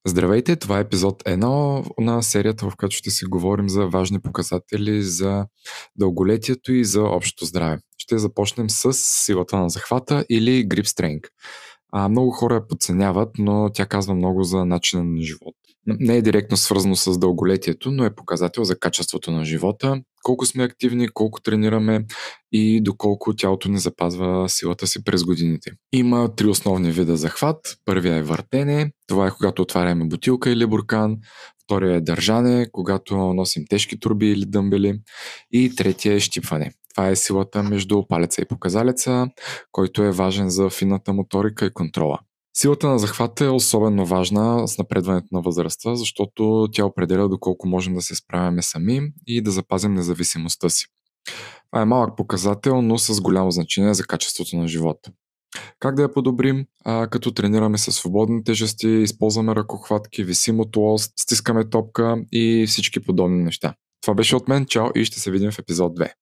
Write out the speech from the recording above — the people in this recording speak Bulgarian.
Здравейте, това е епизод 1 на серията, в която ще си говорим за важни показатели за дълголетието и за общото здраве. Ще започнем с силата на захвата или grip strength. Много хора я подценяват, но тя казва много за начина на живот. Не е директно свързано с дълголетието, но е показател за качеството на живота, колко сме активни, колко тренираме и доколко тялото ни запазва силата си през годините. Има три основни вида захват. Първия е въртене, това е когато отваряме бутилка или буркан. Втория е държане, когато носим тежки турби или дъмбели. И третия е щипване. Това е силата между палеца и показалеца, който е важен за финната моторика и контрола. Силата на захвата е особено важна с напредването на възрастта, защото тя определя доколко можем да се справяме сами и да запазим независимостта си. Това е малък показател, но с голямо значение за качеството на живота. Как да я подобрим? Като тренираме със свободни тежести, използваме ръкохватки, висим от лост, стискаме топка и всички подобни неща. Това беше от мен, чао и ще се видим в епизод 2.